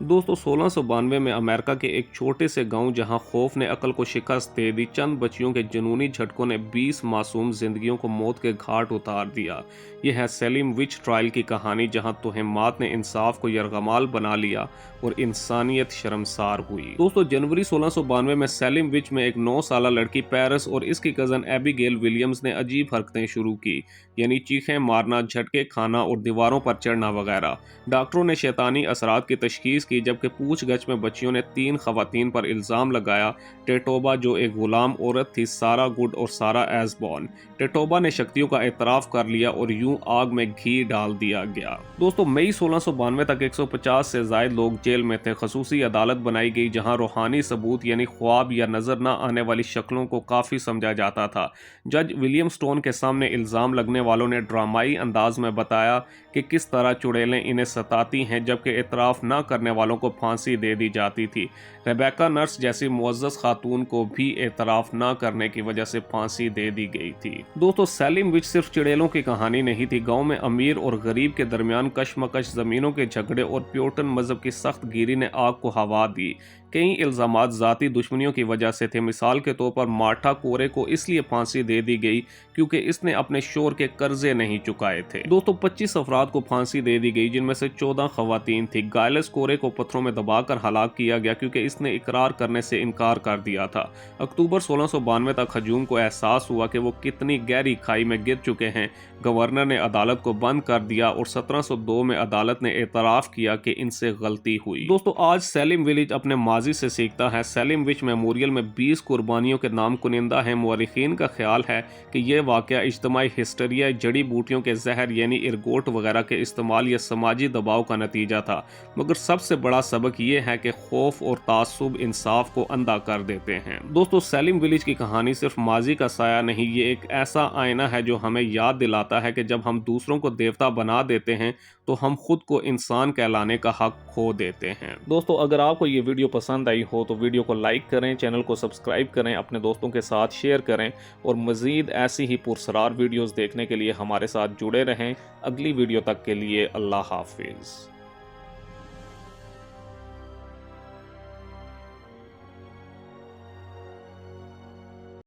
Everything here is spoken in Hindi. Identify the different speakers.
Speaker 1: दोस्तों 1692 में अमेरिका के एक छोटे से गांव जहां खौफ ने अकल को शिकस्त दे दी, चंद बच्चियों के जुनूनी झटकों ने 20 मासूम जिंदगियों को मौत के घाट उतार दिया। यह है सैलिम विच ट्रायल की कहानी, जहां तोहेमात ने इंसाफ को यरगमाल बना लिया और इंसानियत शर्मसार हुई। दोस्तों जनवरी 1692 में सैलिम विच में एक 9 साल लड़की पेरिस और इसकी कजन एबिगेल विलियम्स ने अजीब हरकतें शुरू की, यानी चीखें मारना, झटके खाना और दीवारों पर चढ़ना वगैरह। डॉक्टरों ने शैतानी असरात की तशखीस की, जबकि पूछगछ में बच्चियों ने 3 खवातीन पर इल्ज़ाम लगाया। टेटोबा जो एक गुलाम औरत थी, सारा गुड और सारा एसबॉर्न। टेटोबा ने शक्तियों का एतराफ़ कर लिया और यूं आग में घी डाल दिया गया। दोस्तों मई 1692 तक 150 से ज़ायद लोग जेल में थे। खसूसी अदालत बनाई गई जहां रूहानी सबूत यानी ख्वाब या नजर न आने वाली शक्लों को काफ़ी समझा जाता था। जज विलियम स्टोन के सामने इल्ज़ाम लगने वालों ने ड्रामाई अंदाज में बताया कि किस तरह चुड़ैलें इन्हें सताती हैं, जबकि एतराफ़ न करने वालों को फांसी दे दी जाती थी। रेबेका नर्स जैसी मुअज़्ज़ज़ खातून को भी एतराफ़ न करने की वजह से फांसी दे दी गई थी। दोस्तों सैलिम विच सिर्फ चुड़ैलों की कहानी नहीं थी। गांव में अमीर और गरीब के दरमियान कशमकश, ज़मीनों के झगड़े और प्यूरिटन मज़हब की सख्त गिरी ने आग को हवा दी। कई इल्ज़ामात ज़ाती दुश्मनियों की वजह से थे। मिसाल के तौर पर मार्टा कोरे को इसलिए फांसी दे दी गई क्योंकि इसने अपने शोहर के कर्जे नहीं चुकाए थे। दोस्तों 25 अफराद को फांसी दे दी गई, जिनमें से 14 खवातीन थी। गायलस कोरे को पत्थरों में दबाकर हलाक किया गया क्योंकि इसने इकरार करने से इनकार कर दिया था। अक्टूबर 1692 तक हजूम को एहसास हुआ कि वो कितनी गहरी खाई में गिर चुके हैं। गवर्नर ने अदालत को बंद कर दिया और 1702 में अदालत ने एतराफ़ किया कि इनसे गलती हुई। दोस्तों आज सैलिम विलेज अपने माजी से सीखता है। सैलिम विच मेमोरियल में 20 कुर्बानियों के नाम कुनिंदा हैं। मुअर्रिखीन का ख्याल है कि यह वाक़या इज्तमाई हिस्टेरिया, जड़ी बूटियों के जहर यानी इरगोट वगैरह के इस्तेमाल या समाजी दबाव का नतीजा था। मगर सबसे बड़ा सबक यह है कि खौफ और तासुब इंसाफ को अंधा कर देते हैं। दोस्तों सैलिम विलेज की कहानी सिर्फ माजी का साया नहीं, ये एक ऐसा आईना है जो हमें याद दिलाता है कि जब हम दूसरों को देवता बना देते हैं तो हम खुद को इंसान कहलाने का हक खो देते हैं। दोस्तों अगर आपको ये वीडियो पसंद आई हो तो वीडियो को लाइक करें, चैनल को सब्सक्राइब करें, अपने दोस्तों के साथ शेयर करें और मज़ीद ऐसी ही पुरसरार वीडियोस देखने के लिए हमारे साथ जुड़े रहें। अगली वीडियो तक के लिए अल्लाह हाफिज़।